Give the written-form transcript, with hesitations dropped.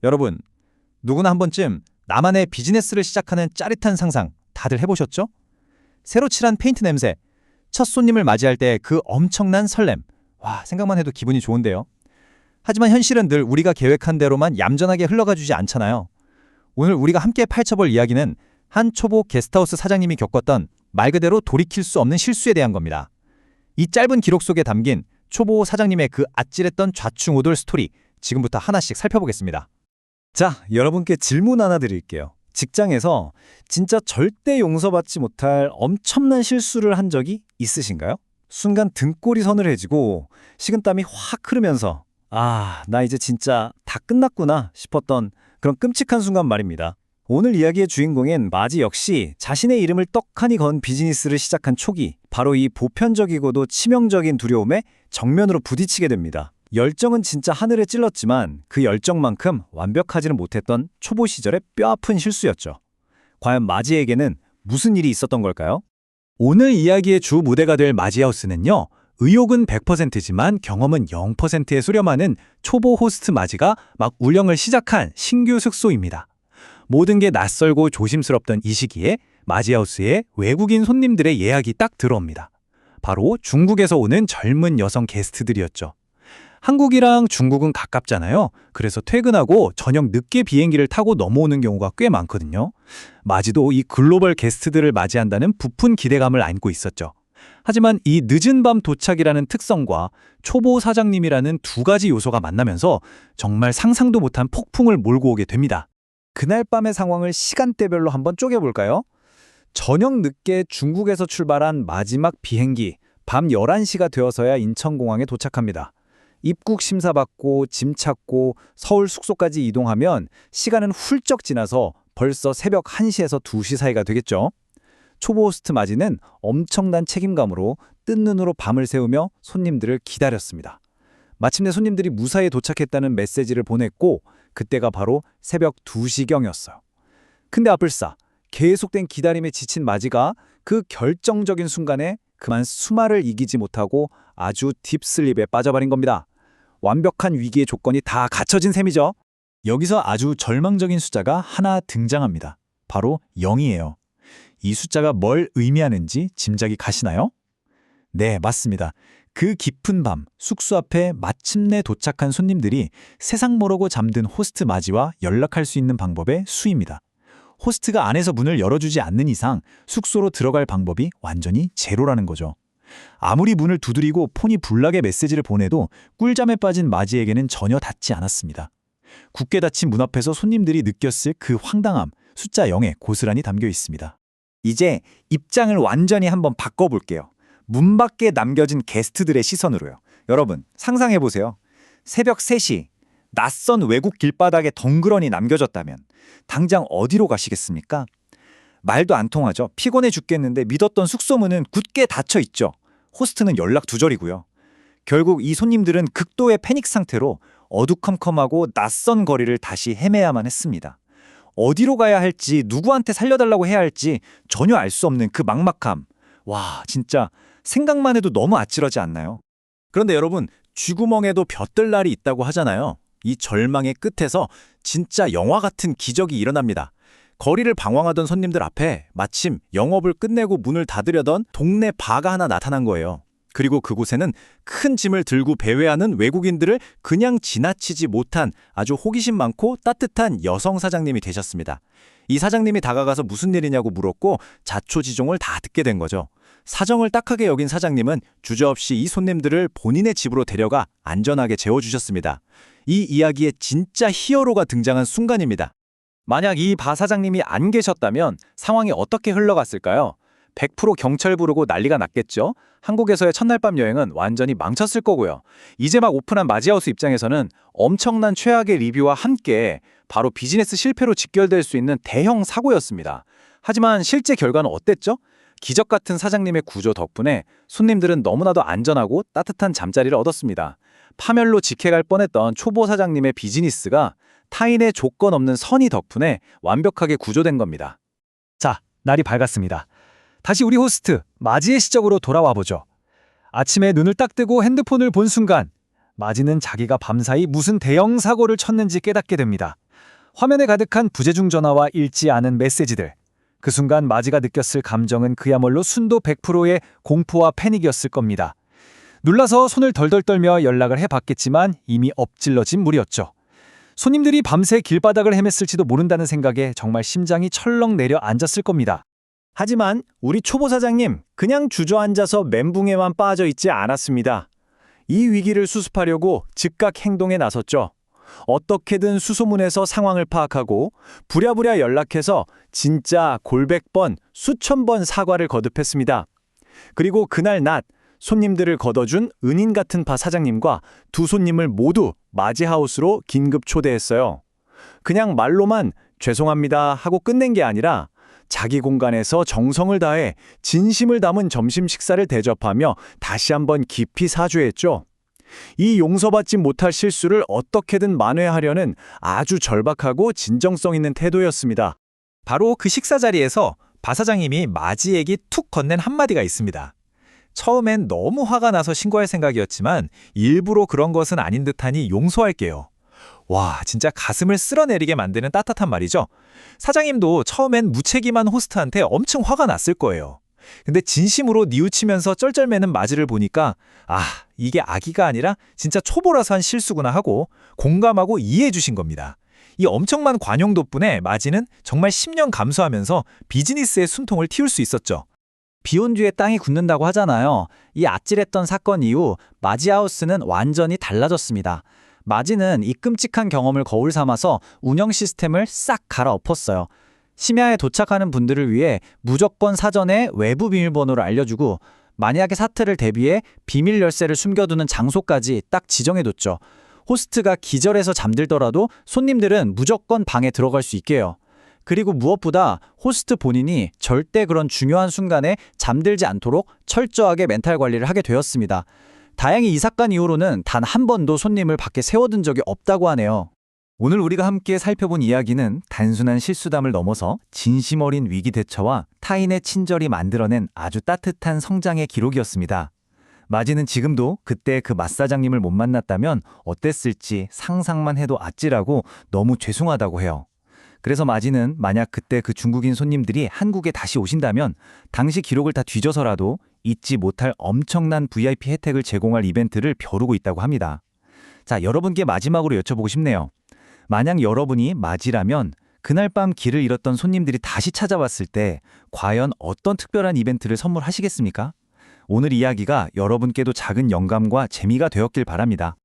여러분, 누구나 한 번쯤 나만의 비즈니스를 시작하는 짜릿한 상상 다들 해보셨죠? 새로 칠한 페인트 냄새, 첫 손님을 맞이할 때 그 엄청난 설렘. 와, 생각만 해도 기분이 좋은데요. 하지만 현실은 늘 우리가 계획한 대로만 얌전하게 흘러가 주지 않잖아요. 오늘 우리가 함께 파헤쳐볼 이야기는 한 초보 게스트하우스 사장님이 겪었던 말 그대로 돌이킬 수 없는 실수에 대한 겁니다. 이 짧은 기록 속에 담긴 초보 사장님의 그 아찔했던 좌충우돌 스토리, 지금부터 하나씩 살펴보겠습니다. 자, 여러분께 질문 하나 드릴게요. 직장에서 진짜 절대 용서받지 못할 엄청난 실수를 한 적이 있으신가요? 순간 등골이 서늘해지고 식은땀이 확 흐르면서 나 이제 진짜 다 끝났구나 싶었던 그런 끔찍한 순간 말입니다. 오늘 이야기의 주인공인 마지 역시 자신의 이름을 떡하니 건 비즈니스를 시작한 초기, 바로 이 보편적이고도 치명적인 두려움에 정면으로 부딪히게 됩니다. 열정은 진짜 하늘에 찔렀지만 그 열정만큼 완벽하지는 못했던 초보 시절의 뼈아픈 실수였죠. 과연 마지에게는 무슨 일이 있었던 걸까요? 오늘 이야기의 주 무대가 될 마지하우스는요, 의욕은 100%지만 경험은 0%에 수렴하는 초보 호스트 마지가 막 운영을 시작한 신규 숙소입니다. 모든 게 낯설고 조심스럽던 이 시기에 마지하우스에 외국인 손님들의 예약이 딱 들어옵니다. 바로 중국에서 오는 젊은 여성 게스트들이었죠. 한국이랑 중국은 가깝잖아요. 그래서 퇴근하고 저녁 늦게 비행기를 타고 넘어오는 경우가 꽤 많거든요. 마지도 이 글로벌 게스트들을 맞이한다는 부푼 기대감을 안고 있었죠. 하지만 이 늦은 밤 도착이라는 특성과 초보 사장님이라는 두 가지 요소가 만나면서 정말 상상도 못한 폭풍을 몰고 오게 됩니다. 그날 밤의 상황을 시간대별로 한번 쪼개볼까요? 저녁 늦게 중국에서 출발한 마지막 비행기, 밤 11시가 되어서야 인천공항에 도착합니다. 입국 심사받고 짐 찾고 서울 숙소까지 이동하면 시간은 훌쩍 지나서 벌써 새벽 1시에서 2시 사이가 되겠죠. 초보 호스트 마지는 엄청난 책임감으로 뜬 눈으로 밤을 새우며 손님들을 기다렸습니다. 마침내 손님들이 무사히 도착했다는 메시지를 보냈고 그때가 바로 새벽 2시경이었어요. 근데 아플싸, 계속된 기다림에 지친 마지가 그 결정적인 순간에 그만 수마를 이기지 못하고 아주 딥슬립에 빠져버린 겁니다. 완벽한 위기의 조건이 다 갖춰진 셈이죠. 여기서 아주 절망적인 숫자가 하나 등장합니다. 바로 0이에요. 이 숫자가 뭘 의미하는지 짐작이 가시나요? 네, 맞습니다. 그 깊은 밤, 숙소 앞에 마침내 도착한 손님들이 세상 모르고 잠든 호스트 마지와 연락할 수 있는 방법의 수입니다. 호스트가 안에서 문을 열어주지 않는 이상 숙소로 들어갈 방법이 완전히 제로라는 거죠. 아무리 문을 두드리고 폰이 불나게 메시지를 보내도 꿀잠에 빠진 마지에게는 전혀 닿지 않았습니다. 굳게 닫힌 문 앞에서 손님들이 느꼈을 그 황당함, 숫자 0에 고스란히 담겨 있습니다. 이제 입장을 완전히 한번 바꿔볼게요. 문 밖에 남겨진 게스트들의 시선으로요. 여러분, 상상해보세요. 새벽 3시, 낯선 외국 길바닥에 덩그러니 남겨졌다면 당장 어디로 가시겠습니까? 말도 안 통하죠. 피곤해 죽겠는데 믿었던 숙소문은 굳게 닫혀 있죠. 호스트는 연락 두절이고요. 결국 이 손님들은 극도의 패닉 상태로 어두컴컴하고 낯선 거리를 다시 헤매야만 했습니다. 어디로 가야 할지, 누구한테 살려달라고 해야 할지 전혀 알 수 없는 그 막막함. 와, 진짜 생각만 해도 너무 아찔하지 않나요? 그런데 여러분, 쥐구멍에도 벼뜰 날이 있다고 하잖아요. 이 절망의 끝에서 진짜 영화 같은 기적이 일어납니다. 거리를 방황하던 손님들 앞에 마침 영업을 끝내고 문을 닫으려던 동네 바가 하나 나타난 거예요. 그리고 그곳에는 큰 짐을 들고 배회하는 외국인들을 그냥 지나치지 못한 아주 호기심 많고 따뜻한 여성 사장님이 계셨습니다. 이 사장님이 다가가서 무슨 일이냐고 물었고 자초지종을 다 듣게 된 거죠. 사정을 딱하게 여긴 사장님은 주저없이 이 손님들을 본인의 집으로 데려가 안전하게 재워주셨습니다. 이 이야기에 진짜 히어로가 등장한 순간입니다. 만약 이 바 사장님이 안 계셨다면 상황이 어떻게 흘러갔을까요? 100% 경찰 부르고 난리가 났겠죠? 한국에서의 첫날 밤 여행은 완전히 망쳤을 거고요. 이제 막 오픈한 마지하우스 입장에서는 엄청난 최악의 리뷰와 함께 바로 비즈니스 실패로 직결될 수 있는 대형 사고였습니다. 하지만 실제 결과는 어땠죠? 기적 같은 사장님의 구조 덕분에 손님들은 너무나도 안전하고 따뜻한 잠자리를 얻었습니다. 파멸로 직행할 뻔했던 초보 사장님의 비즈니스가 타인의 조건 없는 선의 덕분에 완벽하게 구조된 겁니다. 자, 날이 밝았습니다. 다시 우리 호스트 마지의 시적으로 돌아와 보죠. 아침에 눈을 딱 뜨고 핸드폰을 본 순간 마지는 자기가 밤사이 무슨 대형 사고를 쳤는지 깨닫게 됩니다. 화면에 가득한 부재중 전화와 읽지 않은 메시지들. 그 순간 마지가 느꼈을 감정은 그야말로 순도 100%의 공포와 패닉이었을 겁니다. 눌러서 손을 덜덜 떨며 연락을 해봤겠지만 이미 엎질러진 물이었죠. 손님들이 밤새 길바닥을 헤맸을지도 모른다는 생각에 정말 심장이 철렁 내려앉았을 겁니다. 하지만 우리 초보 사장님 그냥 주저앉아서 멘붕에만 빠져 있지 않았습니다. 이 위기를 수습하려고 즉각 행동에 나섰죠. 어떻게든 수소문에서 상황을 파악하고 부랴부랴 연락해서 진짜 골백 번, 수천 번 사과를 거듭했습니다. 그리고 그날 낮 손님들을 걷어준 은인 같은 바 사장님과 두 손님을 모두 마지하우스로 긴급 초대했어요. 그냥 말로만 죄송합니다 하고 끝낸 게 아니라 자기 공간에서 정성을 다해 진심을 담은 점심 식사를 대접하며 다시 한번 깊이 사죄했죠. 이 용서받지 못할 실수를 어떻게든 만회하려는 아주 절박하고 진정성 있는 태도였습니다. 바로 그 식사 자리에서 바 사장님이 마지에게 툭 건넨 한마디가 있습니다. 처음엔 너무 화가 나서 신고할 생각이었지만 일부러 그런 것은 아닌 듯하니 용서할게요. 와, 진짜 가슴을 쓸어내리게 만드는 따뜻한 말이죠. 사장님도 처음엔 무책임한 호스트한테 엄청 화가 났을 거예요. 근데 진심으로 뉘우치면서 쩔쩔매는 마지를 보니까 이게 악의가 아니라 진짜 초보라서 한 실수구나 하고 공감하고 이해해 주신 겁니다. 이 엄청난 관용 덕분에 마지는 정말 10년 감수하면서 비즈니스의 숨통을 틔울 수 있었죠. 비 온 뒤에 땅이 굳는다고 하잖아요. 이 아찔했던 사건 이후 마지하우스는 완전히 달라졌습니다. 마지는 이 끔찍한 경험을 거울 삼아서 운영 시스템을 싹 갈아엎었어요. 심야에 도착하는 분들을 위해 무조건 사전에 외부 비밀번호를 알려주고 만약의 사태를 대비해 비밀 열쇠를 숨겨두는 장소까지 딱 지정해뒀죠. 호스트가 기절해서 잠들더라도 손님들은 무조건 방에 들어갈 수 있게 해요. 그리고 무엇보다 호스트 본인이 절대 그런 중요한 순간에 잠들지 않도록 철저하게 멘탈 관리를 하게 되었습니다. 다행히 이 사건 이후로는 단 한 번도 손님을 밖에 세워둔 적이 없다고 하네요. 오늘 우리가 함께 살펴본 이야기는 단순한 실수담을 넘어서 진심 어린 위기 대처와 타인의 친절이 만들어낸 아주 따뜻한 성장의 기록이었습니다. 마지는 지금도 그때 그 맛사장님을 못 만났다면 어땠을지 상상만 해도 아찔하고 너무 죄송하다고 해요. 그래서 마지는 만약 그때 그 중국인 손님들이 한국에 다시 오신다면 당시 기록을 다 뒤져서라도 잊지 못할 엄청난 VIP 혜택을 제공할 이벤트를 벼르고 있다고 합니다. 자, 여러분께 마지막으로 여쭤보고 싶네요. 만약 여러분이 마지라면 그날 밤 길을 잃었던 손님들이 다시 찾아왔을 때 과연 어떤 특별한 이벤트를 선물하시겠습니까? 오늘 이야기가 여러분께도 작은 영감과 재미가 되었길 바랍니다.